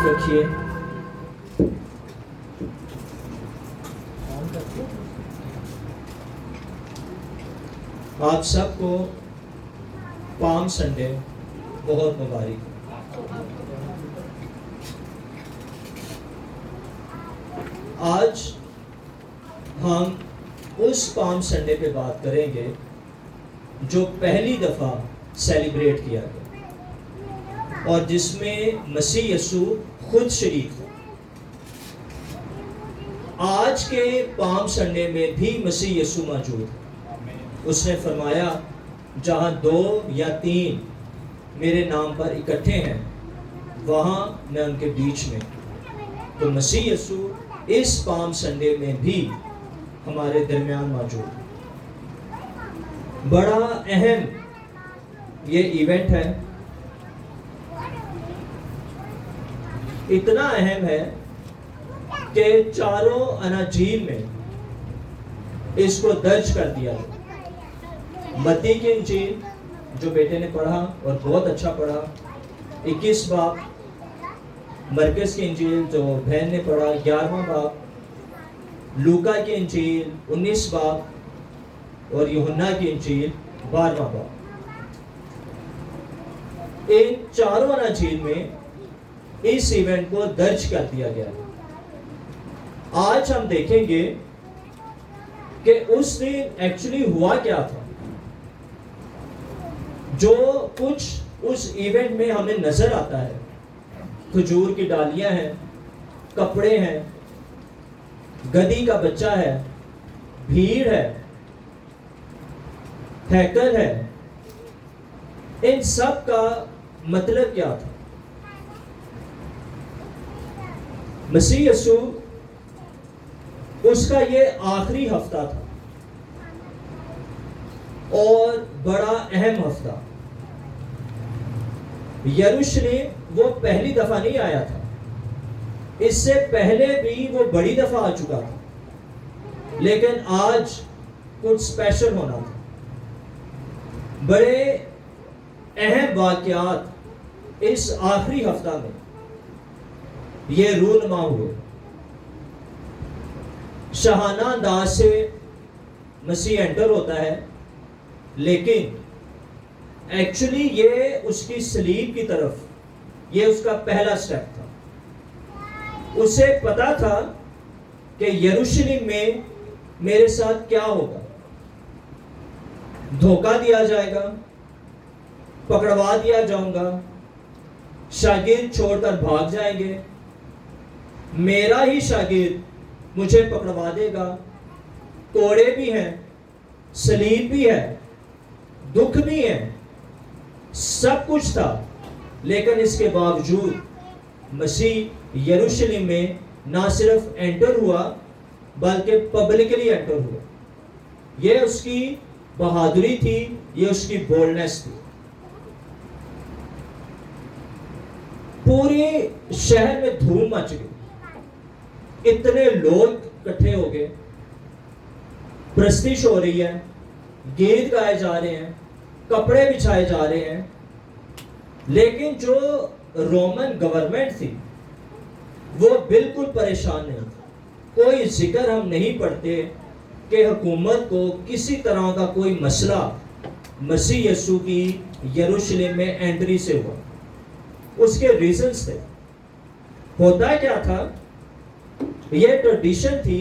رکھیے. آپ سب کو پام سنڈے بہت مبارک. آج ہم اس پام سنڈے پہ بات کریں گے جو پہلی دفعہ سیلیبریٹ کیا گیا اور جس میں مسیح یسوع خود شریک تھا. آج کے پام سنڈے میں بھی مسیح یسوع موجود ہے. اس نے فرمایا جہاں 2 یا 3 میرے نام پر اکٹھے ہیں وہاں میں ان کے بیچ میں. تو مسیح یسوع اس پام سنڈے میں بھی ہمارے درمیان موجود ہے. بڑا اہم یہ ایونٹ ہے. اتنا اہم ہے کہ چاروں اناجیل میں اس کو درج کر دیا گیا. متی کی انجیل جو بیٹے نے پڑھا اور بہت اچھا پڑھا 21 باب. مرکز کی انجیل جو بہن نے پڑھا 11واں باب. لوکا کی انجیل 19 باب اور یوحنا کی انجیل 12واں باب. ان چاروں اناجیل میں اس ایونٹ کو درج کر دیا گیا ہے. آج ہم دیکھیں گے کہ اس دن ایکچولی ہوا کیا تھا. جو کچھ اس ایونٹ میں ہمیں نظر آتا ہے کھجور کی ڈالیاں ہیں, کپڑے ہیں, گدھی کا بچہ ہے, بھیڑ ہے, ہیکل ہے, ان سب کا مطلب کیا تھا. مسیح یسوع اس کا یہ آخری ہفتہ تھا اور بڑا اہم ہفتہ. یروشلم وہ پہلی دفعہ نہیں آیا تھا, اس سے پہلے بھی وہ بڑی دفعہ آ چکا تھا, لیکن آج کچھ اسپیشل ہونا تھا. بڑے اہم واقعات اس آخری ہفتہ میں یہ رونما ہوئے. شاہانہ انداز سے مسیح انٹر ہوتا ہے, لیکن ایکچولی یہ اس کی صلیب کی طرف, یہ اس کا پہلا سٹیپ تھا. اسے پتا تھا کہ یروشلم میں میرے ساتھ کیا ہوگا. دھوکہ دیا جائے گا, پکڑوا دیا جاؤں گا, شاگرد چھوڑ کر بھاگ جائیں گے, میرا ہی شاگرد مجھے پکڑوا دے گا. کوڑے بھی ہیں, صلیب بھی ہے, دکھ بھی ہے, سب کچھ تھا. لیکن اس کے باوجود مسیح یروشلم میں نہ صرف انٹر ہوا بلکہ پبلکلی انٹر ہوا. یہ اس کی بہادری تھی, یہ اس کی بولڈنس تھی. پورے شہر میں دھوم مچ گئی, اتنے لوگ اکٹھے ہو گئے, پرستش ہو رہی ہے, گیت گائے جا رہے ہیں, کپڑے بچھائے جا رہے ہیں. لیکن جو رومن گورنمنٹ تھی وہ بالکل پریشان نہیں تھی. کوئی ذکر ہم نہیں پڑھتے کہ حکومت کو کسی طرح کا کوئی مسئلہ مسیح یسوع کی یروشلم میں انٹری سے ہوا. اس کے ریزنز تھے. ہوتا کیا تھا, یہ ٹریڈیشن تھی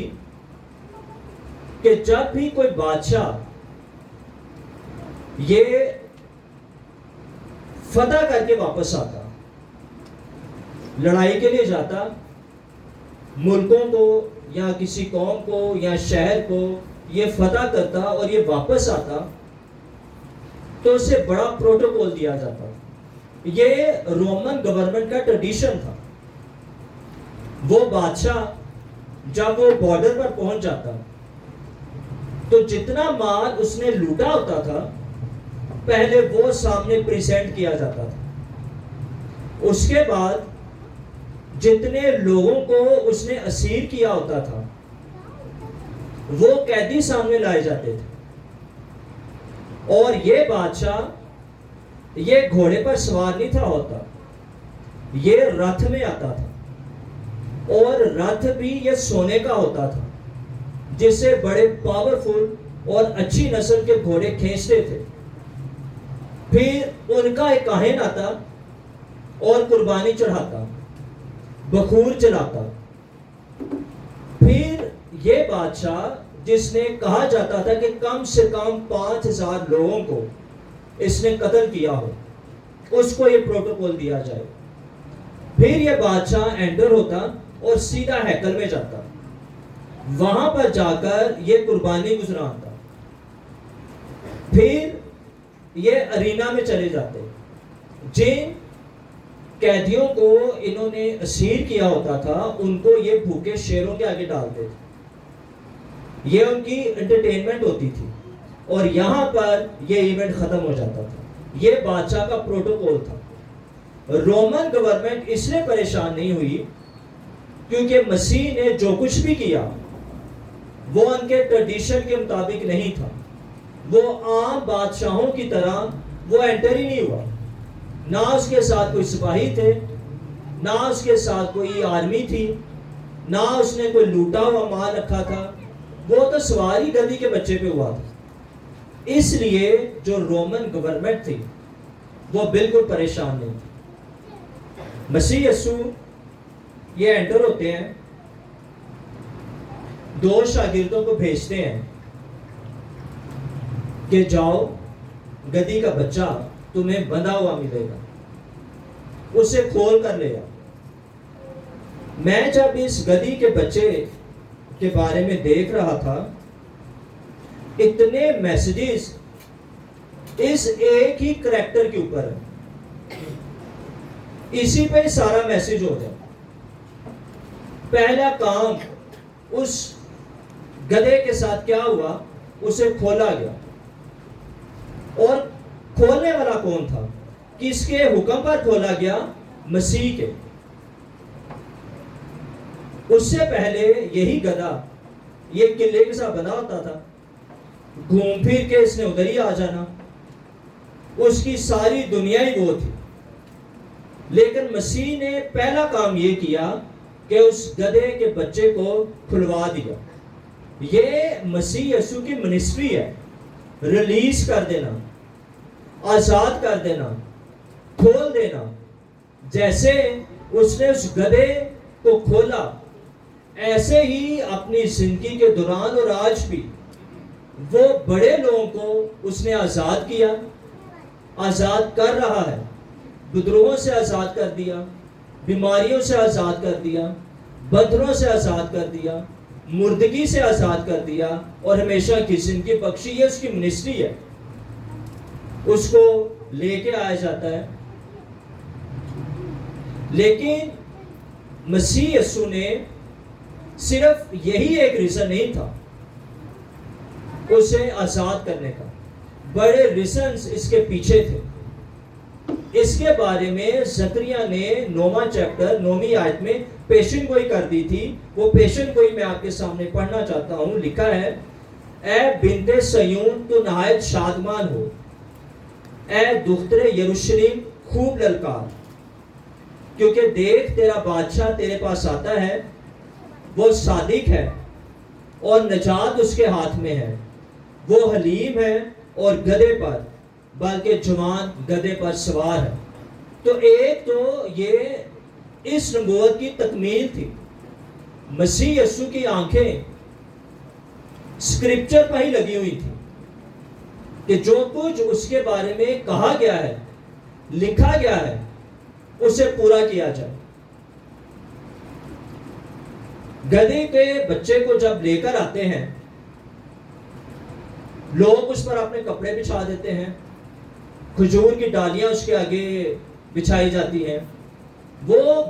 کہ جب بھی کوئی بادشاہ یہ فتح کر کے واپس آتا, لڑائی کے لیے جاتا, ملکوں کو یا کسی قوم کو یا شہر کو یہ فتح کرتا اور یہ واپس آتا, تو اسے بڑا پروٹوکول دیا جاتا. یہ رومن گورنمنٹ کا ٹریڈیشن تھا. وہ بادشاہ جب وہ بارڈر پر پہنچ جاتا تو جتنا مال اس نے لوٹا ہوتا تھا پہلے وہ سامنے پریزنٹ کیا جاتا تھا. اس کے بعد جتنے لوگوں کو اس نے اسیر کیا ہوتا تھا وہ قیدی سامنے لائے جاتے تھے. اور یہ بادشاہ یہ گھوڑے پر سوار نہیں تھا ہوتا, یہ رتھ میں آتا تھا، اور رتھ بھی یہ سونے کا ہوتا تھا، جس سے بڑے پاورفل اور اچھی نسل کے گھوڑے کھینچتے تھے۔ پھر ان کا ایک کاہن آتا اور قربانی چڑھاتا، بخور جلاتا۔ پھر یہ بادشاہ جس نے کہا جاتا تھا کہ کم سے کم 5000 لوگوں کو اس نے قتل کیا ہو، اس کو یہ پروٹوکول دیا جائے۔ پھر یہ بادشاہ انٹر ہوتا اور سیدھا ہیکل میں جاتا، وہاں پر جا کر یہ قربانی گزرانتا۔ پھر یہ ارینا میں چلے جاتے، جن قیدیوں کو انہوں نے اسیر کیا ہوتا تھا ان کو یہ بھوکے شیروں کے آگے ڈالتے تھے۔ یہ ان کی انٹرٹینمنٹ ہوتی تھی، اور یہاں پر یہ ایونٹ ختم ہو جاتا تھا۔ یہ بادشاہ کا پروٹوکول تھا۔ رومن گورنمنٹ اس لیے پریشان نہیں ہوئی کیونکہ مسیح نے جو کچھ بھی کیا وہ ان کے ٹریڈیشن کے مطابق نہیں تھا۔ وہ عام بادشاہوں کی طرح وہ انٹر ہی نہیں ہوا، نہ اس کے ساتھ کوئی سپاہی تھے، نہ اس کے ساتھ کوئی آرمی تھی، نہ اس نے کوئی لوٹا ہوا مال رکھا تھا، وہ تو سواری گدی کے بچے پہ ہوا تھا۔ اس لیے جو رومن گورنمنٹ تھی وہ بالکل پریشان نہیں تھی۔ مسیح یسوع یہ انٹر ہوتے ہیں، 2 شاگردوں کو بھیجتے ہیں کہ جاؤ، گدی کا بچہ تمہیں بندھا ہوا ملے گا، اسے کھول کر لے آؤ۔ میں جب اس گدی کے بچے کے بارے میں دیکھ رہا تھا، اتنے میسیجز اس ایک ہی کریکٹر کے اوپر ہے، اسی پہ سارا میسج ہو جائے۔ پہلا کام اس گدھے کے ساتھ کیا ہوا، اسے کھولا گیا، اور کھولنے والا کون تھا؟ کس کے حکم پر کھولا گیا؟ مسیح کے۔ اس سے پہلے یہی گدھا یہ قلعے کے ساتھ بنا ہوتا تھا، گھوم پھر کے اس نے ادھر ہی آ جانا، اس کی ساری دنیا ہی وہ تھی۔ لیکن مسیح نے پہلا کام یہ کیا کہ اس گدھے کے بچے کو کھلوا دیا۔ یہ مسیح یسوع کی منسٹری ہے، ریلیز کر دینا، آزاد کر دینا، کھول دینا۔ جیسے اس نے اس گدھے کو کھولا، ایسے ہی اپنی زندگی کے دوران اور آج بھی وہ بڑے لوگوں کو اس نے آزاد کیا، آزاد کر رہا ہے۔ بدروہوں سے آزاد کر دیا، بیماریوں سے آزاد کر دیا، بندروں سے آزاد کر دیا، مردگی سے آزاد کر دیا، اور ہمیشہ کی زندگی بخشی۔ یہ اس کی منسٹری ہے، اس کو لے کے آیا جاتا ہے۔ لیکن مسیح یسوع نے صرف یہی ایک ریزن نہیں تھا اسے آزاد کرنے کا، بڑے ریزنز اس کے پیچھے تھے۔ اس کے بارے میں زکریا نے 9واں چیپٹر 9ویں آیت میں پیشن گوئی کر دی تھی۔ وہ پیشن گوئی میں آپ کے سامنے پڑھنا چاہتا ہوں۔ لکھا ہے، اے بنت صیون تو نہایت شادمان ہو، اے دختر یروشلم خوب للکار، کیونکہ دیکھ تیرا بادشاہ تیرے پاس آتا ہے، وہ صادق ہے اور نجات اس کے ہاتھ میں ہے، وہ حلیم ہے اور گدھے پر، بلکہ جوان گدھے پر سوار ہے۔ تو ایک تو یہ اس نبوت کی تکمیل تھی۔ مسیح یسوع کی آنکھیں اسکرپچر پر ہی لگی ہوئی تھی کہ جو کچھ اس کے بارے میں کہا گیا ہے، لکھا گیا ہے، اسے پورا کیا جائے۔ گدھے کے بچے کو جب لے کر آتے ہیں، لوگ اس پر اپنے کپڑے بچھا دیتے ہیں، کھجور کی ڈالیاں اس کے آگے بچھائی جاتی ہیں۔ وہ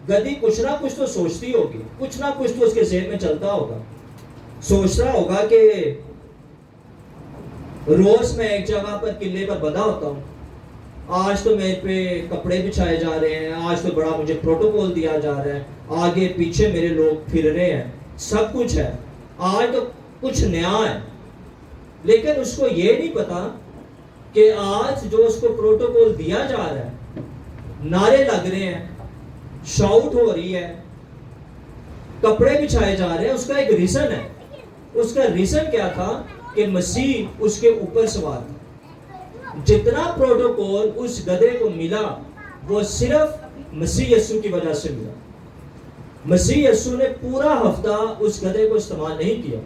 گدھی کچھ نہ کچھ تو سوچتی ہوگی، کچھ نہ کچھ تو اس کے ذہن میں چلتا ہوگا، سوچ رہا ہوگا کہ روز میں ایک جگہ پر قلعے پر بندھا ہوتا ہوں، آج تو میرے پہ کپڑے بچھائے جا رہے ہیں، آج تو بڑا مجھے پروٹوکول دیا جا رہا ہے، آگے پیچھے میرے لوگ پھر رہے ہیں، سب کچھ ہے، آج تو کچھ نیا ہے۔ لیکن اس کو یہ نہیں پتا کہ آج جو اس کو پروٹوکول دیا جا رہا ہے، نعرے لگ رہے ہیں، شاؤٹ ہو رہی ہے, کپڑے بچھائے جا رہے ہیں, اس کا ایک ریزن ہے. اس کا ریزن کیا تھا کہ مسیح اس کے اوپر سوار تھا. جتنا پروٹوکول اس گدھے کو ملا وہ صرف مسیح یسوع کی وجہ سے ملا. مسیح یسوع نے پورا ہفتہ اس گدھے کو استعمال نہیں کیا,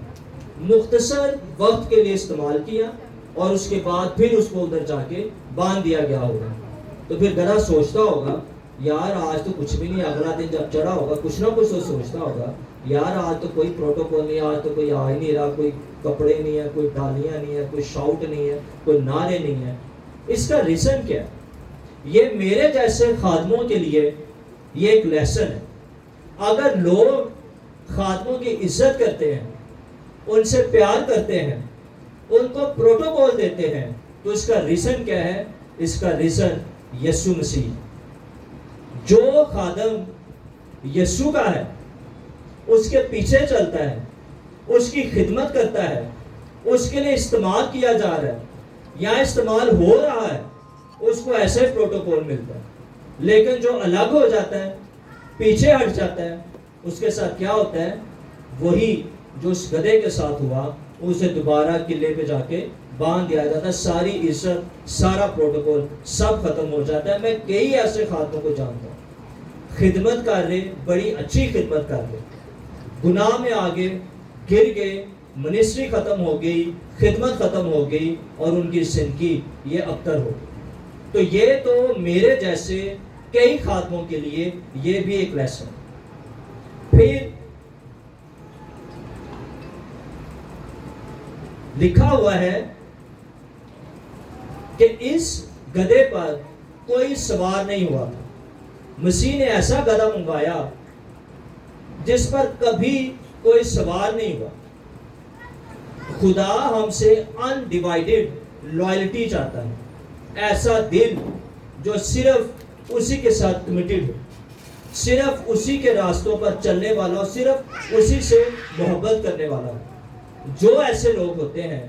مختصر وقت کے لیے استعمال کیا, اور اس کے بعد پھر اس کو ادھر جا کے باندھ دیا گیا ہوگا. تو پھر گدھا سوچتا ہوگا یار آج تو کچھ بھی نہیں, اگلا دن جب چڑھا ہوگا کچھ نہ کچھ تو سوچتا ہوگا یار آج تو کوئی پروٹوکول نہیں, آج تو کوئی آ ہی نہیں رہا, کوئی کپڑے نہیں ہے, کوئی ڈالیاں نہیں ہے, کوئی شاؤٹ نہیں ہے, کوئی نعرے نہیں ہے. اس کا ریزن کیا ہے؟ یہ میرے جیسے خادموں کے لیے یہ ایک لیسن ہے. اگر لوگ خادموں کی عزت کرتے ہیں, ان سے پیار کرتے ہیں, ان کو پروٹوکول دیتے ہیں, تو اس کا ریزن کیا ہے؟ اس کا ریزن یسوع مسیح. جو خادم یسوع کا ہے, اس کے پیچھے چلتا ہے, اس کی خدمت کرتا ہے, اس کے لیے استعمال کیا جا رہا ہے یا استعمال ہو رہا ہے, اس کو ایسے پروٹوکول ملتا ہے. لیکن جو الگ ہو جاتا ہے, پیچھے ہٹ جاتا ہے, اس کے ساتھ کیا ہوتا ہے؟ وہی جو اس گدھے کے ساتھ ہوا, اسے دوبارہ قلعے پہ جا کے باندھ دیا جاتا ہے. ساری عزت, سارا پروٹوکول سب ختم ہو جاتا ہے. میں کئی ایسے خاتموں کو جانتا ہوں, خدمت کر رہے, بڑی اچھی خدمت کر رہے, گناہ میں آگے گر گئے, منسٹری ختم ہو گئی, خدمت ختم ہو گئی, اور ان کی زندگی یہ ابتر ہو گئی. تو یہ تو میرے جیسے کئی خاتموں کے لیے یہ بھی ایک لیسن. پھر لکھا ہوا ہے کہ اس گدھے پر کوئی سوار نہیں ہوا تھا. مسیح نے ایسا گدھا منگوایا جس پر کبھی کوئی سوار نہیں ہوا. خدا ہم سے انڈیوائیڈڈ لائلٹی چاہتا ہے, ایسا دل جو صرف اسی کے ساتھ کمیٹڈ ہو, صرف اسی کے راستوں پر چلنے والا ہو, صرف اسی سے محبت کرنے والا ہو. جو ایسے لوگ ہوتے ہیں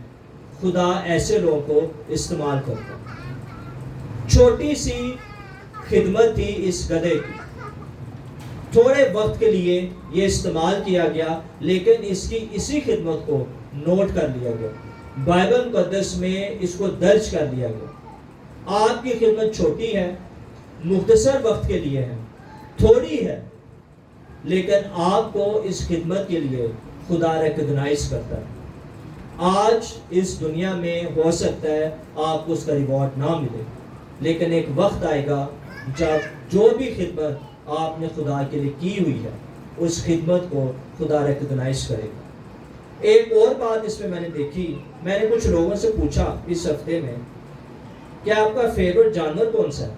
خدا ایسے لوگوں کو استعمال کرتا ہے. چھوٹی سی خدمت تھی اس گدھے کی, تھوڑے وقت کے لیے یہ استعمال کیا گیا, لیکن اس کی اسی خدمت کو نوٹ کر لیا گیا, بائبل مقدس میں اس کو درج کر لیا گیا. آپ کی خدمت چھوٹی ہے, مختصر وقت کے لیے ہے, تھوڑی ہے, لیکن آپ کو اس خدمت کے لیے خدا ریکگنائز کرتا ہے. آج اس دنیا میں ہو سکتا ہے آپ کو اس کا ریوارڈ نہ ملے, لیکن ایک وقت آئے گا جب جو بھی خدمت آپ نے خدا کے لیے کی ہوئی ہے اس خدمت کو خدا ریکگنائز کرے گا. ایک اور بات اس میں نے دیکھی, میں نے کچھ لوگوں سے پوچھا اس ہفتے میں کہ آپ کا فیوریٹ جانور کون سا ہے.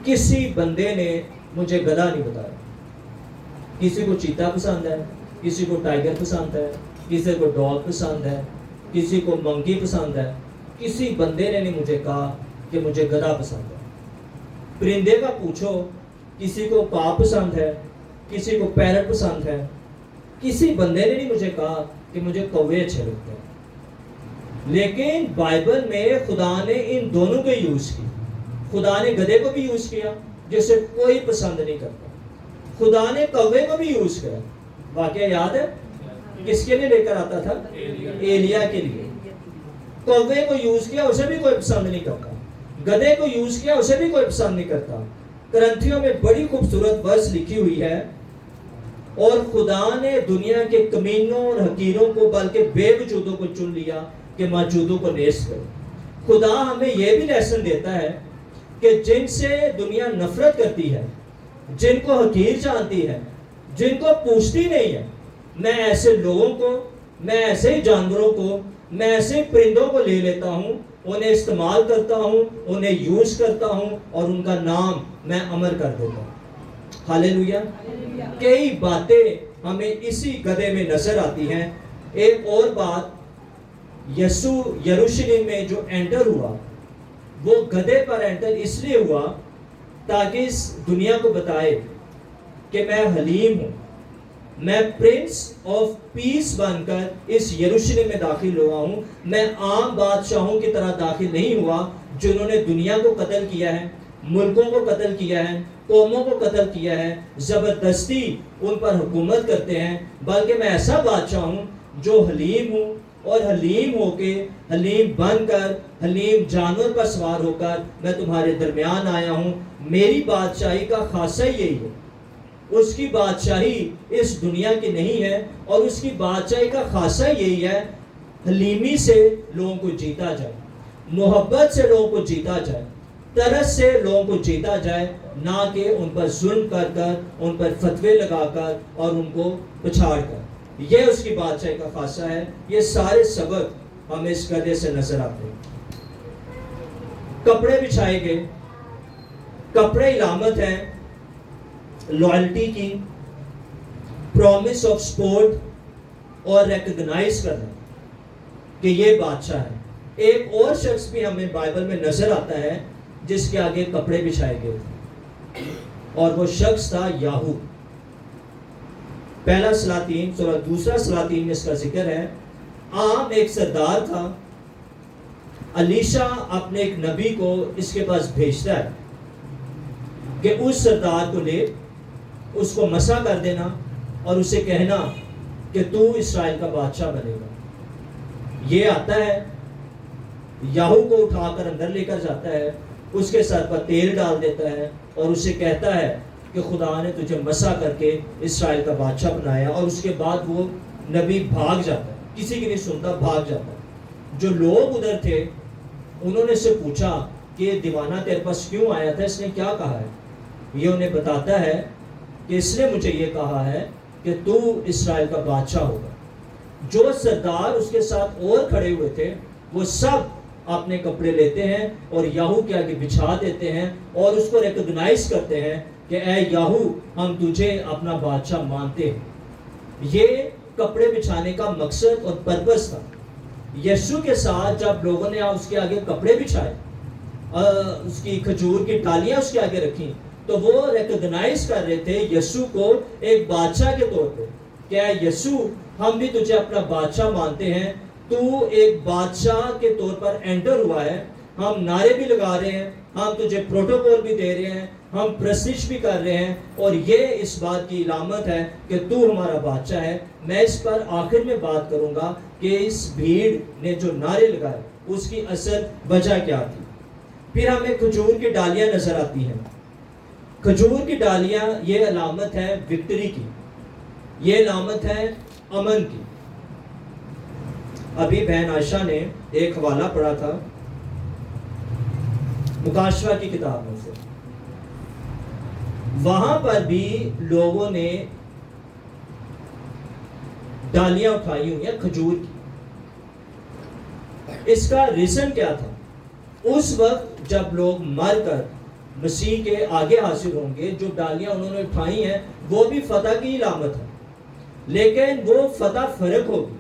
کسی بندے نے مجھے گدھا نہیں بتایا. کسی کو چیتا پسند ہے, کسی کو ٹائگر پسند ہے, کسی کو ڈاگ پسند ہے, کسی کو منکی پسند ہے. کسی بندے نے نہیں مجھے کہا کہ مجھے گدھا پسند ہے. پرندے کا پوچھو, کسی کو کاؤ پسند ہے, کسی کو پیرٹ پسند ہے. کسی بندے نے نہیں مجھے کہا کہ مجھے کوے اچھے لگتے ہیں. لیکن بائبل میں خدا نے ان دونوں کو یوز کی. خدا نے گدھے کو بھی یوز کیا جسے کوئی پسند نہیں کرتا, خدا نے کوے کو بھی یوز کیا. واقعہ یاد ہے کس کے لیے لے کر آتا تھا؟ ایلیا کے لیے. کوے کو یوز کیا, اسے بھی کوئی پسند نہیں کرتا. گدھے کو یوز کیا, اسے بھی کوئی پسند نہیں کرتا. کرنتھیوں میں بڑی خوبصورت ورس لکھی ہوئی ہے, اور خدا نے دنیا کے کمینوں اور حقیروں کو بلکہ بے وجودوں کو چن لیا کہ موجودوں کو نیست کرو. خدا ہمیں یہ بھی لیسن دیتا ہے کہ جن سے دنیا نفرت کرتی ہے, جن کو حقیر جانتی ہے, جن کو پوچھتی نہیں ہے, میں ایسے لوگوں کو, میں ایسے ہی جانوروں کو, میں ایسے پرندوں کو لے لیتا ہوں, انہیں استعمال کرتا ہوں, انہیں یوز کرتا ہوں, اور ان کا نام میں امر کر دیتا ہوں. ہاللیلویا. کئی باتیں ہمیں اسی گدھے میں نظر آتی ہیں. ایک اور بات, یسوع یروشلم میں جو انٹر ہوا وہ گدھے پر انٹر اس لیے ہوا تاکہ اس دنیا کو بتائے کہ میں حلیم ہوں, میں پرنس آف پیس بن کر اس یروشلم میں داخل ہوا ہوں. میں عام بادشاہوں کی طرح داخل نہیں ہوا جنہوں نے دنیا کو قتل کیا ہے, ملکوں کو قتل کیا ہے، قوموں کو قتل کیا ہے، زبردستی ان پر حکومت کرتے ہیں، بلکہ میں ایسا بادشاہ ہوں جو حلیم ہوں، اور حلیم ہو کے، حلیم بن کر، حلیم جانور پر سوار ہو کر میں تمہارے درمیان آیا ہوں۔ میری بادشاہی کا خاصہ یہی ہے۔ اس کی بادشاہی اس دنیا کی نہیں ہے، اور اس کی بادشاہی کا خاصہ یہی ہے، حلیمی سے لوگوں کو جیتا جائے، محبت سے لوگوں کو جیتا جائے، ترس سے لوگوں کو جیتا جائے، نہ کہ ان پر ظلم کر کر، ان پر فتوے لگا کر اور ان کو پچھاڑ کر۔ یہ اس کی بادشاہی کا خاصہ ہے۔ یہ سارے سبق ہمیں اس قدر سے نظر آتے ہیں۔ کپڑے بچھائے گئے، کپڑے علامت ہے لوائلٹی کی، پرومس آف سپورٹ اور ریکگنائز کرنا کہ یہ بادشاہ ہے۔ ایک اور شخص بھی ہمیں بائبل میں نظر آتا ہے جس کے آگے کپڑے بچھائے گئے تھے، اور وہ شخص تھا یاہو۔ پہلا سلاطین سورہ دوسرا سلاطین میں اس کا ذکر ہے۔ عام ایک سردار تھا، الیشا اپنے ایک نبی کو اس کے پاس بھیجتا ہے کہ اس سردار کو لے، اس کو مسح کر دینا اور اسے کہنا کہ تو اسرائیل کا بادشاہ بنے گا۔ یہ آتا ہے، یاہو کو اٹھا کر اندر لے کر جاتا ہے، اس کے سر پر تیل ڈال دیتا ہے اور اسے کہتا ہے کہ خدا نے تجھے مسح کر کے اسرائیل کا بادشاہ بنایا۔ اور اس کے بعد وہ نبی بھاگ جاتا ہے، کسی کی نہیں سنتا، بھاگ جاتا ہے۔ جو لوگ ادھر تھے انہوں نے اس سے پوچھا کہ یہ دیوانہ تیرے پاس کیوں آیا تھا، اس نے کیا کہا ہے؟ یہ انہیں بتاتا ہے کہ اس نے مجھے یہ کہا ہے کہ تو اسرائیل کا بادشاہ ہوگا۔ جو سردار اس کے ساتھ اور کھڑے ہوئے تھے وہ سب اپنے کپڑے لیتے ہیں اور یاہو کے آگے بچھا دیتے ہیں اور اس کو ریکگنائز کرتے ہیں کہ اے یاہو، ہم تجھے اپنا بادشاہ مانتے ہیں۔ یہ کپڑے بچھانے کا مقصد اور پرپس تھا۔ یسوع کے ساتھ جب لوگوں نے اس کے آگے کپڑے بچھائے، اس کی کھجور کی ڈالیاں اس کے آگے رکھیں، تو وہ ریکگنائز کر رہے تھے یسوع کو ایک بادشاہ کے طور پہ کہ اے یسوع، ہم بھی تجھے اپنا بادشاہ مانتے ہیں، تو ایک بادشاہ کے طور پر انٹر ہوا ہے۔ ہم نعرے بھی لگا رہے ہیں، ہم تجھے پروٹوکول بھی دے رہے ہیں، ہم پرستش بھی کر رہے ہیں، اور یہ اس بات کی علامت ہے کہ تو ہمارا بادشاہ ہے۔ میں اس پر آخر میں بات کروں گا کہ اس بھیڑ نے جو نعرے لگائے اس کی اصل وجہ کیا تھی۔ پھر ہمیں کھجور کی ڈالیاں نظر آتی ہیں۔ کھجور کی ڈالیاں یہ علامت ہے وکٹری کی، یہ علامت ہے امن کی۔ ابھی بہن عائشہ نے ایک حوالہ پڑھا تھا مکاشفہ کی کتاب میں سے، وہاں پر بھی لوگوں نے ڈالیاں اٹھائی ہوئی ہیں کھجور کی۔ اس کا ریزن کیا تھا؟ اس وقت جب لوگ مر کر مسیح کے آگے حاضر ہوں گے، جو ڈالیاں انہوں نے اٹھائی ہیں وہ بھی فتح کی علامت ہے، لیکن وہ فتح فرق ہوگی۔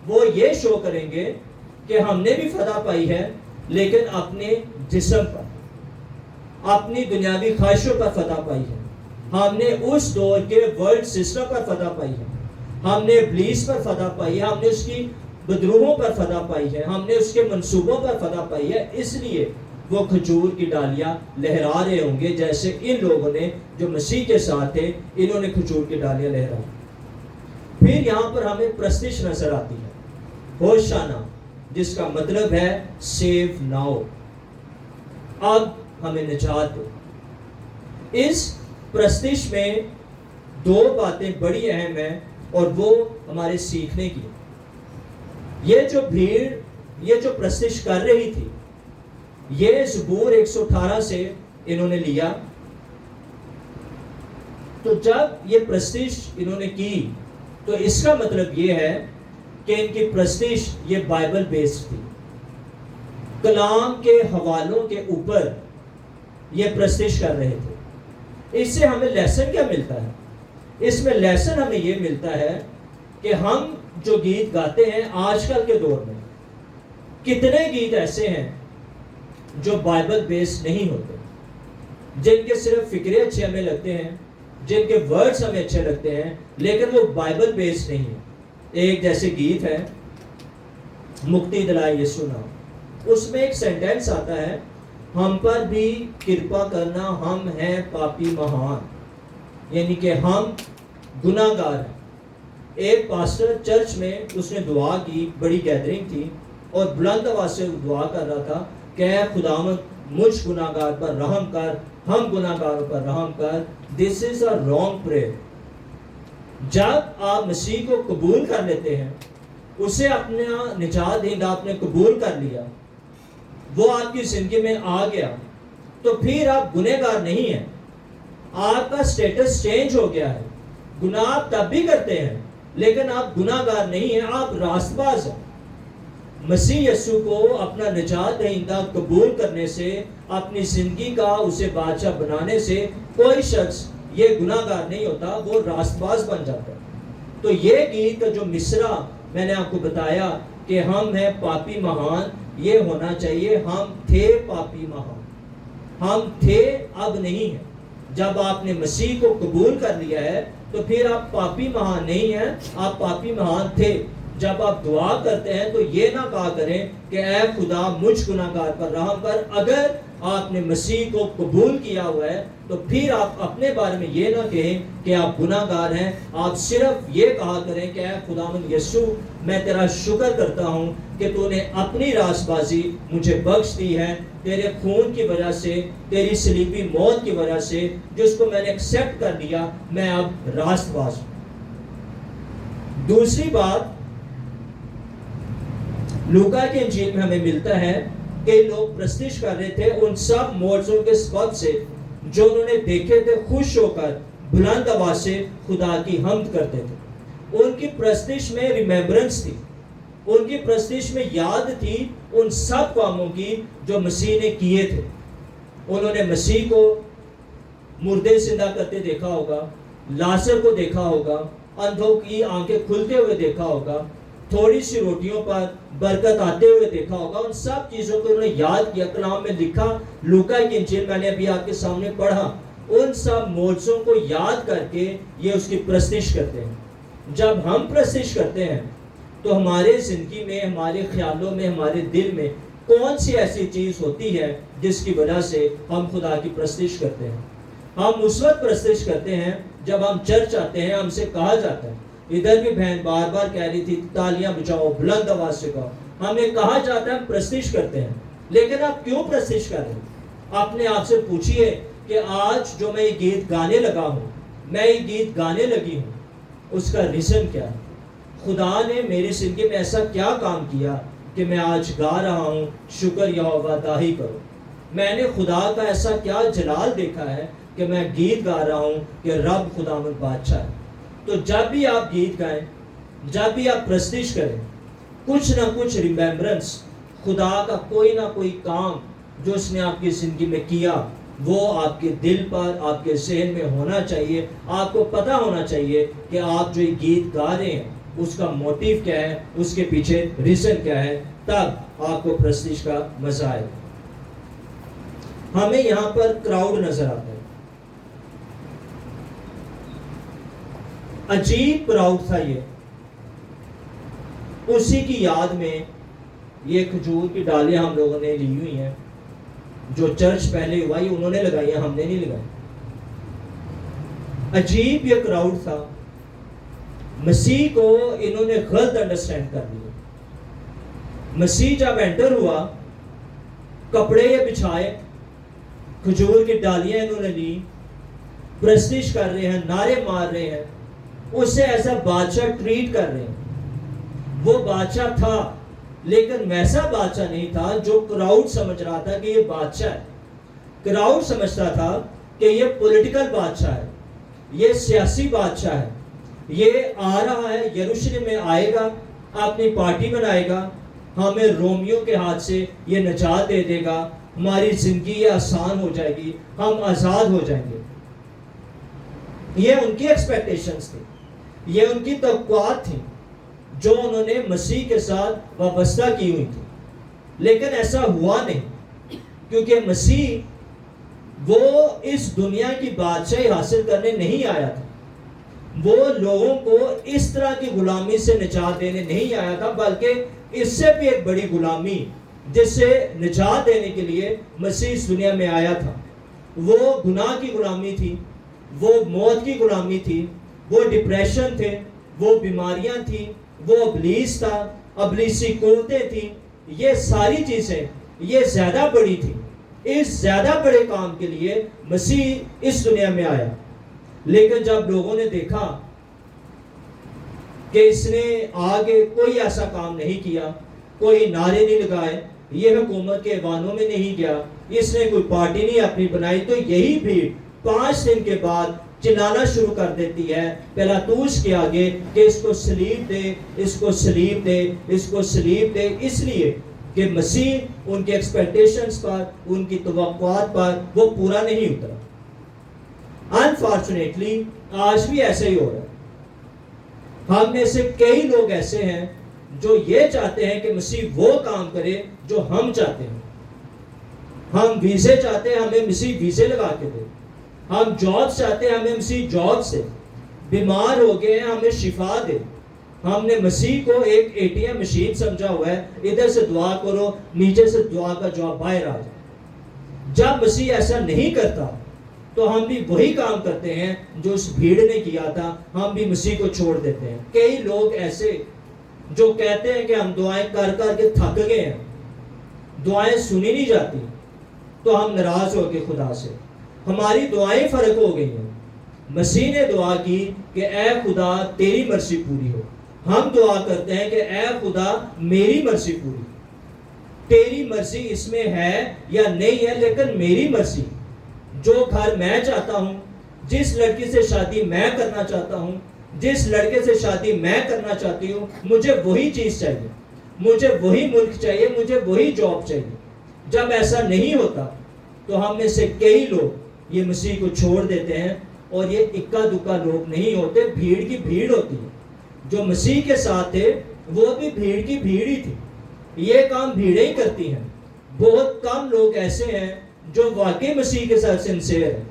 وہ یہ شو کریں گے کہ ہم نے بھی فتح پائی ہے، لیکن اپنے جسم پر، اپنی دنیاوی خواہشوں پر فتح پائی ہے۔ ہم نے اس دور کے ورلڈ سسٹم پر فتح پائی ہے، ہم نے ابلیس پر فتح پائی ہے، ہم نے اس کی بدروہوں پر فتح پائی ہے، ہم نے اس کے منصوبوں پر فتح پائی ہے۔ اس لیے وہ کھجور کی ڈالیاں لہرا رہے ہوں گے، جیسے ان لوگوں نے جو مسیح کے ساتھ تھے، انہوں نے کھجور کی ڈالیاں لہرائی۔ پھر یہاں پر ہمیں پرستش نظر آتی ہے، ہوشانہ، جس کا مطلب ہے سیو ناؤ، اب ہمیں نجات دو۔ اس پرستش میں دو باتیں بڑی اہم ہیں اور وہ ہمارے سیکھنے کی۔ یہ جو بھیڑ، یہ جو پرستش کر رہی تھی، یہ زبور 118 سے انہوں نے لیا۔ تو جب یہ پرستش انہوں نے کی تو اس کا مطلب یہ ہے کہ ان کی پرستش یہ بائبل بیسڈ تھی، کلام کے حوالوں کے اوپر یہ پرستش کر رہے تھے۔ اس سے ہمیں لیسن کیا ملتا ہے؟ اس میں لیسن ہمیں یہ ملتا ہے کہ ہم جو گیت گاتے ہیں آج کل کے دور میں، کتنے گیت ایسے ہیں جو بائبل بیسڈ نہیں ہوتے، جن کے صرف فکرے اچھے ہمیں لگتے ہیں، جن کے ورڈز ہمیں اچھے لگتے ہیں، لیکن وہ بائبل بیسڈ نہیں ہے۔ ایک جیسے گیت ہے مکتی دلائے یسوع نام، اس میں ایک سینٹینس آتا ہے ہم پر بھی کرپا کرنا، ہم ہیں پاپی مہان، یعنی کہ ہم گناہ گار ہیں۔ ایک پاسٹر چرچ میں اس نے دعا کی، بڑی گیدرنگ تھی، اور بلند آواز سے دعا کر رہا تھا کہ اے خداوند مجھ گناہ گار پر رحم کر، ہم گناہ گاروں پر رحم کر۔ دس از اے رانگ پریئر۔ جب آپ مسیح کو قبول کر لیتے ہیں، اسے اپنا نجات دہندہ آپ نے قبول کر لیا، وہ آپ کی زندگی میں آ گیا، تو پھر آپ گنہ گار نہیں ہیں، آپ کا سٹیٹس چینج ہو گیا ہے۔ گناہ آپ تب بھی کرتے ہیں لیکن آپ گناہ گار نہیں ہیں، آپ راست باز ہیں۔ مسیح یسوع کو اپنا نجات دہندہ قبول کرنے سے، اپنی زندگی کا اسے بادشاہ بنانے سے کوئی شخص یہ گناہ گار نہیں ہوتا، وہ راست باز بن جاتا ہے۔ تو یہ گیت کا جو مصرع میں نے آپ کو بتایا کہ ہم ہیں پاپی مہان، یہ ہونا چاہیے ہم تھے پاپی مہان، ہم تھے اب نہیں ہیں۔ جب آپ نے مسیح کو قبول کر لیا ہے تو پھر آپ پاپی مہان نہیں ہیں، آپ پاپی مہان تھے۔ جب آپ دعا کرتے ہیں تو یہ نہ کہا کریں کہ اے خدا مجھ گناہ گار پر رحم کر۔ اگر آپ نے مسیح کو قبول کیا ہوا ہے تو پھر آپ اپنے بارے میں یہ نہ کہیں کہ آپ گناہ گار ہیں، آپ صرف یہ کہا کریں کہ اے خداوند یسوع میں تیرا شکر کرتا ہوں کہ تو نے اپنی راست بازی مجھے بخش دی ہے، تیرے خون کی وجہ سے، تیری صلیبی موت کی وجہ سے جس کو میں نے ایکسیپٹ کر لیا، میں اب راست باز ہوں۔ دوسری بات لوکا کی انجیل میں ہمیں ملتا ہے کہ لوگ پرستش کر رہے تھے ان سب معجزوں کے سبب سے جو انہوں نے دیکھے تھے، خوش ہو کر بلند آواز سے خدا کی حمد کرتے تھے۔ ان کی پرستش میں ریمیمبرنس تھی، ان کی پرستش میں یاد تھی ان سب کاموں کی جو مسیح نے کیے تھے۔ انہوں نے مسیح کو مردے زندہ کرتے دیکھا ہوگا، لازر کو دیکھا ہوگا، اندھوں کی آنکھیں کھلتے ہوئے دیکھا ہوگا، تھوڑی سی روٹیوں پر برکت آتے ہوئے دیکھا ہوگا۔ ان سب چیزوں کو انہوں نے یاد کیا، کلام میں لکھا، لوکا کی انجیل میں نے ابھی آپ کے سامنے پڑھا۔ ان سب معجزوں کو یاد کر کے یہ اس کی پرستش کرتے ہیں۔ جب ہم پرستش کرتے ہیں تو ہمارے زندگی میں، ہمارے خیالوں میں، ہمارے دل میں کون سی ایسی چیز ہوتی ہے جس کی وجہ سے ہم خدا کی پرستش کرتے ہیں؟ ہم اس وقت پرستش کرتے ہیں جب ہم چرچ آتے ہیں، ہم سے کہا جاتا ہے، ادھر بھی بہن بار بار کہہ رہی تھی تالیاں بجاؤ، بلند آواز سے کہو، ہمیں کہا جاتا ہے ہم پرستش کرتے ہیں، لیکن آپ کیوں پرستش کر رہے ہیں؟ اپنے آپ سے پوچھئے کہ آج جو میں یہ گیت گانے لگا ہوں، میں یہ گیت گانے لگی ہوں، اس کا ریزن کیا ہے؟ خدا نے میری زندگی میں ایسا کیا کام کیا کہ میں آج گا رہا ہوں شکر یہوہ داہی کرو؟ میں نے خدا کا ایسا کیا جلال دیکھا ہے کہ میں گیت گا رہا ہوں کہ رب خداوند بادشاہ ہے۔ تو جب بھی آپ گیت گائیں، جب بھی آپ پرستش کریں، کچھ نہ کچھ ریمیمبرنس، خدا کا کوئی نہ کوئی کام جو اس نے آپ کی زندگی میں کیا، وہ آپ کے دل پر، آپ کے ذہن میں ہونا چاہیے۔ آپ کو پتہ ہونا چاہیے کہ آپ جو یہ گیت گا رہے ہیں اس کا موٹیو کیا ہے، اس کے پیچھے ریزن کیا ہے، تب آپ کو پرستش کا مزہ آئے۔ ہمیں یہاں پر کراؤڈ نظر آتا ہے، عجیب کراؤڈ تھا یہ۔ اسی کی یاد میں یہ کھجور کی ڈالیاں ہم لوگوں نے لی ہوئی ہیں، جو چرچ پہلے ہوا یہ انہوں نے لگائی ہیں، ہم نے نہیں لگائی۔ عجیب یہ کراؤڈ تھا۔ مسیح کو انہوں نے غلط انڈرسٹینڈ کر لیا۔ مسیح جب انٹر ہوا، کپڑے یہ بچھائے، کھجور کی ڈالیاں انہوں نے لی، پرستش کر رہے ہیں، نعرے مار رہے ہیں، اسے ایسا بادشاہ ٹریٹ کر رہے ہیں۔ وہ بادشاہ تھا لیکن ویسا بادشاہ نہیں تھا جو کراؤڈ سمجھ رہا تھا کہ یہ بادشاہ ہے۔ کراؤڈ سمجھتا تھا کہ یہ پولیٹیکل بادشاہ ہے، یہ سیاسی بادشاہ ہے، یہ آ رہا ہے، یروشلم میں آئے گا، اپنی پارٹی بنائے گا، ہمیں رومیوں کے ہاتھ سے یہ نجات دے دے گا، ہماری زندگی یہ آسان ہو جائے گی، ہم آزاد ہو جائیں گے۔ یہ ان کی ایکسپیکٹیشنز تھی، یہ ان کی توقعات تھیں جو انہوں نے مسیح کے ساتھ وابستہ کی ہوئی تھی۔ لیکن ایسا ہوا نہیں، کیونکہ مسیح وہ اس دنیا کی بادشاہی حاصل کرنے نہیں آیا تھا، وہ لوگوں کو اس طرح کی غلامی سے نجات دینے نہیں آیا تھا، بلکہ اس سے بھی ایک بڑی غلامی جس سے نجات دینے کے لیے مسیح اس دنیا میں آیا تھا. وہ گناہ کی غلامی تھی, وہ موت کی غلامی تھی, وہ ڈپریشن تھے, وہ بیماریاں تھیں, وہ ابلیس تھا, ابلیسی قوتیں تھیں. یہ ساری چیزیں یہ زیادہ بڑی تھی. اس زیادہ بڑے کام کے لیے مسیح اس دنیا میں آیا. لیکن جب لوگوں نے دیکھا کہ اس نے آگے کوئی ایسا کام نہیں کیا, کوئی نعرے نہیں لگائے, یہ حکومت کے ایوانوں میں نہیں گیا, اس نے کوئی پارٹی نہیں اپنی بنائی, تو یہی بھیڑ 5 دن کے بعد چلانا شروع کر دیتی ہے پیلاطوس کے آگے کہ اس کو صلیب دے, اس کو صلیب دے, اس کو صلیب دے. اس لیے کہ مسیح ان کے ایکسپیکٹیشنز پر, ان کی توقعات پر وہ پورا نہیں اترا. انفارچونیٹلی آج بھی ایسا ہی ہو رہا ہے. ہم میں سے کئی لوگ ایسے ہیں جو یہ چاہتے ہیں کہ مسیح وہ کام کرے جو ہم چاہتے ہیں. ہم ویزے چاہتے ہیں, ہمیں مسیح ویزے لگا کے دے. ہم جاب چاہتے ہیں, ہمیں مسیح جاب سے. بیمار ہو گئے ہیں, ہمیں شفا دے. ہم نے مسیح کو ایک ATM مشین سمجھا ہوا ہے, ادھر سے دعا کرو, نیچے سے دعا کا جواب باہر آ جائے. جب مسیح ایسا نہیں کرتا تو ہم بھی وہی کام کرتے ہیں جو اس بھیڑ نے کیا تھا, ہم بھی مسیح کو چھوڑ دیتے ہیں. کئی لوگ ایسے جو کہتے ہیں کہ ہم دعائیں کر کر کے تھک گئے ہیں, دعائیں سنی نہیں جاتی, تو ہم ناراض ہو گئے خدا سے. ہماری دعائیں فرق ہو گئی ہیں. مسیح نے دعا کی کہ اے خدا تیری مرضی پوری ہو. ہم دعا کرتے ہیں کہ اے خدا میری مرضی پوری. تیری مرضی اس میں ہے یا نہیں ہے, لیکن میری مرضی, جو گھر میں چاہتا ہوں, جس لڑکی سے شادی میں کرنا چاہتا ہوں, جس لڑکے سے شادی میں کرنا چاہتی ہوں, مجھے وہی چیز چاہیے, مجھے وہی ملک چاہیے, مجھے وہی جاب چاہیے. جب ایسا نہیں ہوتا تو ہم میں سے کئی لوگ یہ مسیح کو چھوڑ دیتے ہیں. اور یہ اکا دکا لوگ نہیں ہوتے, بھیڑ کی بھیڑ ہوتی ہے. جو مسیح کے ساتھ تھے وہ بھی بھیڑ کی بھیڑ ہی تھی. یہ کام بھیڑیں ہی کرتی ہیں. بہت کم لوگ ایسے ہیں جو واقعی مسیح کے ساتھ سنسیئر ہیں.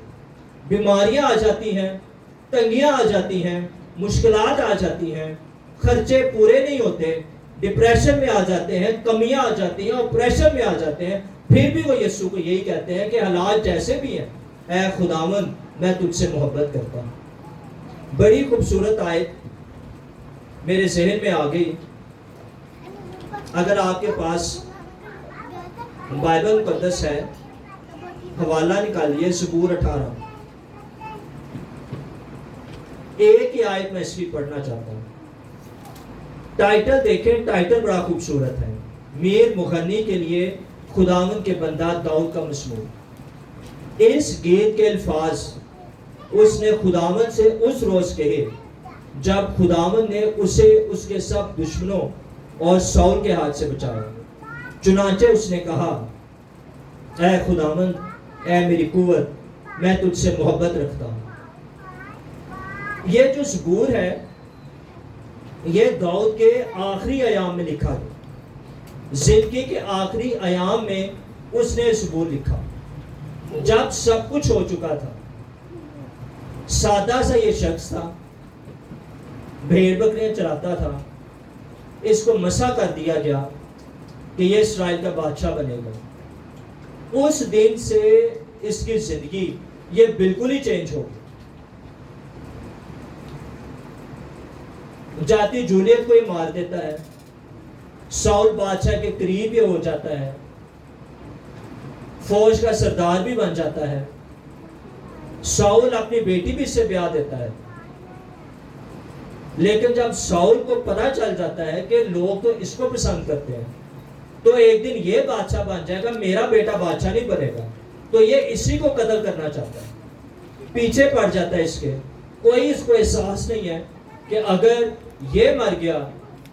بیماریاں آ جاتی ہیں, تنگیاں آ جاتی ہیں, مشکلات آ جاتی ہیں, خرچے پورے نہیں ہوتے, ڈپریشن میں آ جاتے ہیں, کمیاں آ جاتی ہیں, آپریشن میں آ جاتے ہیں, پھر بھی وہ یسوع کو یہی کہتے ہیں کہ حالات جیسے بھی ہیں, اے خداوند میں تجھ سے محبت کرتا ہوں. بڑی خوبصورت آیت میرے ذہن میں آ گئی. اگر آپ کے پاس بائبل مقدس ہے, حوالہ نکالیے زبور 18. ایک ہی آیت میں اس کی پڑھنا چاہتا ہوں. ٹائٹل دیکھیں, ٹائٹل بڑا خوبصورت ہے, میر مغنی کے لیے خداوند کے بندہ داؤد کا مزمور. اس گیت کے الفاظ اس نے خداوند سے اس روز کہے جب خداوند نے اسے اس کے سب دشمنوں اور ساؤل کے ہاتھ سے بچایا. چنانچہ اس نے کہا, اے خداوند, اے میری قوت, میں تجھ سے محبت رکھتا ہوں. یہ جو زبور ہے یہ داؤد کے آخری ایام میں لکھا ہے. زندگی کے آخری ایام میں اس نے زبور لکھا, جب سب کچھ ہو چکا تھا. سادہ سا یہ شخص تھا, بھیڑ بکریاں چراتا تھا. اس کو مسا کر دیا گیا کہ یہ اسرائیل کا بادشاہ بنے گا. اس دن سے اس کی زندگی یہ بالکل ہی چینج ہو گئی. جاتی جولیت کو ہی مار دیتا ہے, ساؤل بادشاہ کے قریب ہی ہو جاتا ہے, فوج کا سردار بھی بن جاتا ہے. ساؤل اپنی بیٹی بھی اس سے بیاہ دیتا ہے. لیکن جب ساؤل کو پتہ چل جاتا ہے کہ لوگ تو اس کو پسند کرتے ہیں, تو ایک دن یہ بادشاہ بن جائے گا, میرا بیٹا بادشاہ نہیں بنے گا, تو یہ اسی کو قتل کرنا چاہتا ہے. پیچھے پڑ جاتا ہے اس کے. کوئی اس کو احساس نہیں ہے کہ اگر یہ مر گیا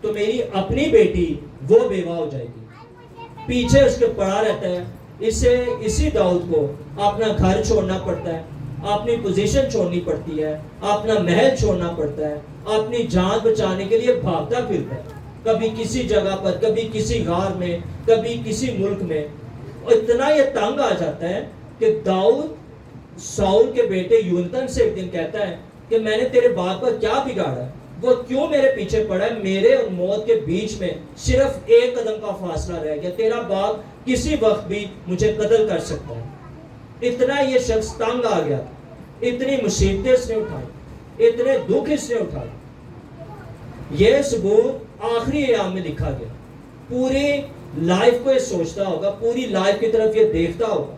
تو میری اپنی بیٹی وہ بیوہ ہو جائے گی. پیچھے اس کے پڑا رہتا ہے. اسے اسی داؤد کو اپنا گھر چھوڑنا پڑتا ہے, اپنی پوزیشن چھوڑنی پڑتی ہے, اپنا محل چھوڑنا پڑتا ہے, اپنی جان بچانے کے لیے بھاگتا پھرتا ہے, کبھی کسی جگہ پر, کبھی کسی غار میں, کبھی کسی ملک میں. اور اتنا یہ تنگ آ جاتا ہے کہ داؤد ساؤل کے بیٹے یونتن سے ایک دن کہتا ہے کہ میں نے تیرے باپ پر کیا بگاڑا ہے وہ کیوں میرے پیچھے پڑا ہے؟ میرے اور موت کے بیچ میں صرف ایک قدم کا فاصلہ رہ گیا، تیرا باپ کسی وقت بھی مجھے قتل کر سکتا ہے۔ اتنا یہ شخص تنگ آ گیا تھا، اتنی مصیبتیں اس نے اٹھائی، اتنے دکھ اس نے اٹھائے۔ یہ ثبوت آخری ایام میں لکھا گیا۔ پوری لائف کو یہ سوچتا ہوگا، پوری لائف کی طرف یہ دیکھتا ہوگا،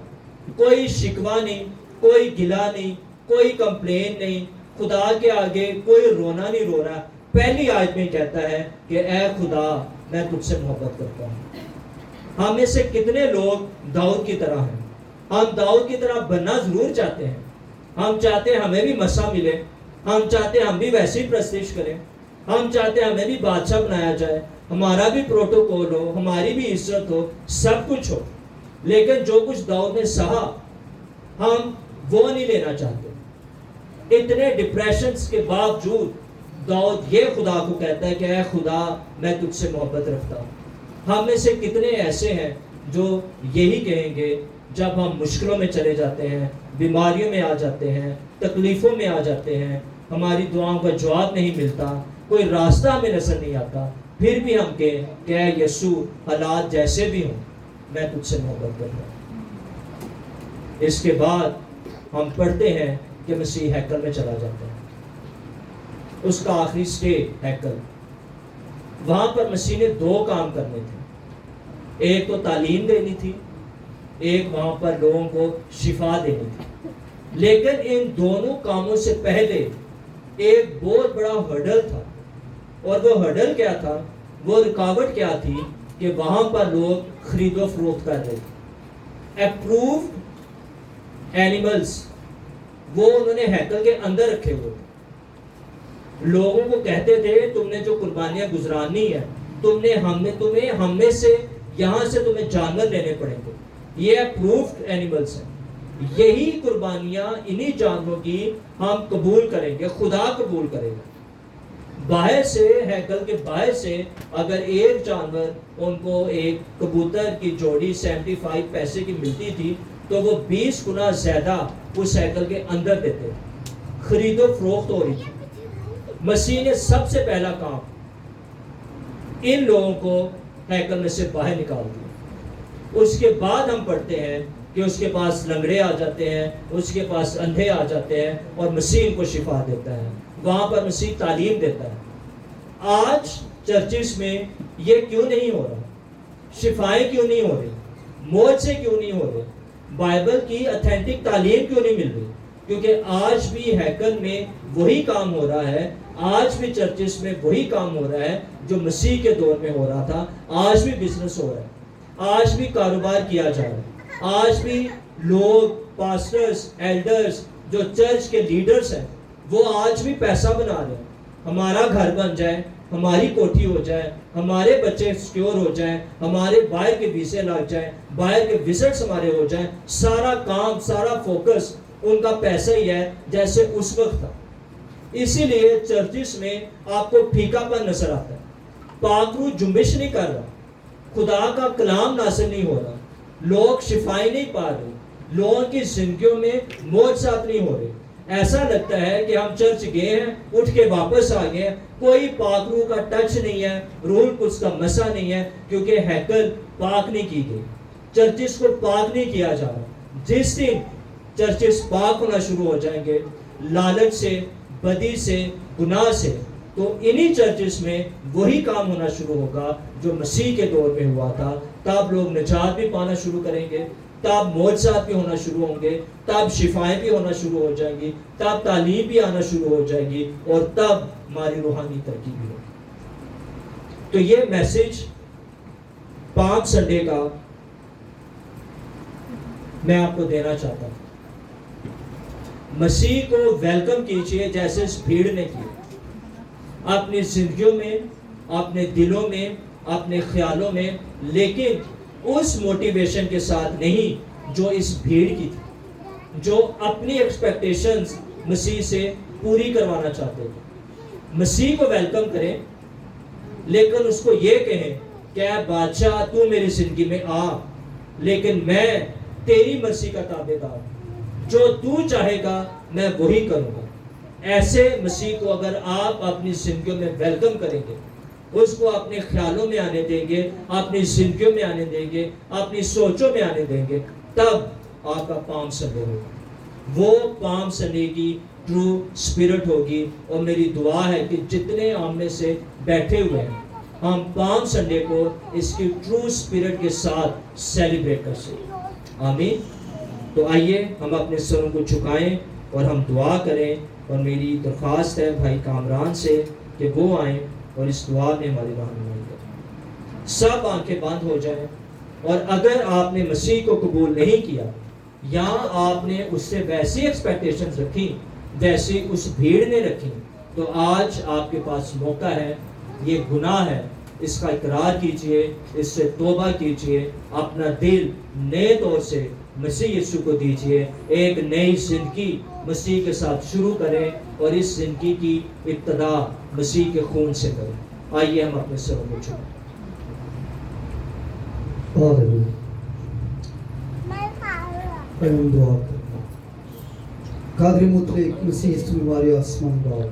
کوئی شکوہ نہیں، کوئی گلہ نہیں، کوئی کمپلین نہیں، خدا کے آگے کوئی رونا نہیں رو رہا۔ پہلی آیت میں کہتا ہے کہ اے خدا میں تجھ سے محبت کرتا ہوں۔ ہم میں سے کتنے لوگ داؤد کی طرح ہیں؟ ہم داؤد کی طرح بننا ضرور چاہتے ہیں، ہم چاہتے ہیں ہمیں بھی مسا ملے، ہم چاہتے ہیں ہم بھی ویسی پرستش کریں، ہم چاہتے ہیں ہمیں بھی بادشاہ بنایا جائے، ہمارا بھی پروٹوکول ہو، ہماری بھی عزت ہو، سب کچھ ہو۔ لیکن جو کچھ داؤد نے سہا ہم وہ نہیں لینا چاہتے۔ اتنے ڈپریشنز کے باوجود داؤد یہ خدا کو کہتا ہے کہ اے خدا میں تجھ سے محبت رکھتا ہوں۔ ہم میں سے کتنے ایسے ہیں جو یہی کہیں گے جب ہم مشکلوں میں چلے جاتے ہیں، بیماریوں میں آ جاتے ہیں، تکلیفوں میں آ جاتے ہیں، ہماری دعاؤں کا جواب نہیں ملتا، کوئی راستہ ہمیں نظر نہیں آتا، پھر بھی ہم کہیں کہ اے یسوع حالات جیسے بھی ہوں میں تجھ سے محبت کرتا ہوں۔ اس کے بعد ہم پڑھتے ہیں کہ مسیح ہیکل میں چلا جاتا ہے، اس کا آخری سٹے ہیکل۔ وہاں پر مسیح نے دو کام کرنے تھے، ایک تو تعلیم دینی تھی، ایک وہاں پر لوگوں کو شفا دینی تھی۔ لیکن ان دونوں کاموں سے پہلے ایک بہت بڑا ہرڈل تھا، اور وہ ہرڈل کیا تھا، وہ رکاوٹ کیا تھی کہ وہاں پر لوگ خرید و فروخت کر رہے تھے۔ اپرووڈ اینیملز وہ انہوں نے ہیکل کے اندر رکھے ہوئے تھے، لوگوں کو کہتے تھے تم نے جو قربانیاں گزرانی ہے تمہیں ہم میں سے یہاں سے تمہیں جانور لینے پڑیں گے، یہ اپرووڈ اینیملز ہیں، یہی قربانیاں انہی جانوروں کی ہم قبول کریں گے، خدا قبول کرے گا۔ باہر سے ہیکل کے باہر سے اگر ایک جانور ان کو ایک کبوتر کی جوڑی 75 پیسے کی ملتی تھی تو وہ 20 گنا زیادہ اس ہیکل کے اندر دیتے، خرید و فروخت ہو رہی تھی۔ مسیح نے سب سے پہلا کام ان لوگوں کو ہیکل میں سے باہر نکال دیا۔ اس کے بعد ہم پڑھتے ہیں کہ اس کے پاس لنگڑے آ جاتے ہیں، اس کے پاس اندھے آ جاتے ہیں، اور مسیح ان کو شفا دیتا ہے۔ وہاں پر مسیح تعلیم دیتا ہے۔ آج چرچز میں یہ کیوں نہیں ہو رہا؟ شفائیں کیوں نہیں ہو رہی؟ معجزے کیوں نہیں ہو رہے؟ بائبل کی اتھینٹک تعلیم کیوں نہیں مل رہی؟ کیونکہ آج بھی ہیکل میں وہی کام ہو رہا ہے، آج بھی چرچز میں وہی کام ہو رہا ہے جو مسیح کے دور میں ہو رہا تھا۔ آج بھی بزنس ہو رہا ہے، آج بھی کاروبار کیا جا رہا ہے، آج بھی لوگ پاسٹرز، ایلڈرز جو چرچ کے لیڈرز ہیں وہ آج بھی پیسہ بنا رہے ہیں۔ ہمارا گھر بن جائے، ہماری کوٹھی ہو جائے، ہمارے بچے سیکیور ہو جائیں، ہمارے باہر کے ویزے لگ جائیں، باہر کے وزٹس ہمارے ہو جائیں، سارا کام، سارا فوکس ان کا پیسہ ہی ہے جیسے اس وقت تھا۔ اسی لیے چرچز میں آپ کو پھیکا پن نظر آتا ہے، پاک روح جنبش نہیں کر رہا، خدا کا کلام نازل نہیں ہو رہا، لوگ شفائی نہیں پا رہے، لوگوں کی زندگیوں میں معجزات نہیں ہو رہے۔ ایسا لگتا ہے کہ ہم چرچ گئے ہیں، اٹھ کے واپس آ گئے ہیں، کوئی پاک روح کا ٹچ نہیں ہے، روح القدس کا مسا نہیں ہے، کیونکہ ہیکل پاک نہیں کی گئی، چرچز کو پاک نہیں کیا جا رہا۔ جس دن چرچز پاک ہونا شروع ہو جائیں گے لالچ سے، بدی سے، گناہ سے، تو انہی چرچز میں وہی کام ہونا شروع ہوگا جو مسیح کے دور میں ہوا تھا۔ تب لوگ نجات بھی پانا شروع کریں گے، تب معجزات بھی ہونا شروع ہوں گے، تب شفائیں بھی ہونا شروع ہو جائیں گی، تب تعلیم بھی آنا شروع ہو جائے گی، اور تب ہماری روحانی ترقی بھی ہوگی۔ تو یہ میسج 5 سنڈے کا میں آپ کو دینا چاہتا ہوں۔ مسیح کو ویلکم کیجئے جیسے اس بھیڑ نے کیا، اپنی زندگیوں میں، اپنے دلوں میں، اپنے خیالوں میں، لیکن اس موٹیویشن کے ساتھ نہیں جو اس بھیڑ کی تھی، جو اپنی ایکسپیکٹیشنز مسیح سے پوری کروانا چاہتے تھے۔ مسیح کو ویلکم کریں، لیکن اس کو یہ کہیں کہ اے بادشاہ تو میری زندگی میں آ، لیکن میں تیری مرضی کا تابع دار ہوں، جو تو چاہے گا میں وہی کروں گا۔ ایسے مسیح کو اگر آپ اپنی زندگیوں میں ویلکم کریں گے, اس کو اپنے خیالوں میں آنے دیں گے, اپنی زندگیوں میں آنے دیں گے, اپنی سوچوں میں آنے دیں گے, تب آپ کا پام سنڈے ہوگا. وہ پام سنڈے کی ٹرو اسپرٹ ہوگی. اور میری دعا ہے کہ جتنے آمنے سے بیٹھے ہوئے ہیں, ہم پام سنڈے کو اس کی ٹرو اسپرٹ کے ساتھ سیلیبریٹ کر سکیں. آمین. تو آئیے ہم اپنے سروں کو جھکائیں اور ہم دعا کریں. اور میری درخواست ہے بھائی کامران سے کہ وہ آئیں اور اس دعا میں ہماری رہنمائی کریں. سب آنکھیں بند ہو جائیں. اور اگر آپ نے مسیح کو قبول نہیں کیا, یا آپ نے اس سے ویسی ایکسپیکٹیشنز رکھی جیسی اس بھیڑ نے رکھی, تو آج آپ کے پاس موقع ہے. یہ گناہ ہے, اس کا اقرار کیجئے, اس سے توبہ کیجئے, اپنا دل نئے طور سے مسیح یسوع کو دیجئے, ایک نئی زندگی مسیح کے ساتھ شروع کریں, اور اس زندگی کی ابتدا مسیح کے خون سے کریں. آئیے ہم اپنے سروں کو جھکائیں. دعا قادر مطلق مسیح ہمارے آسمان باپ,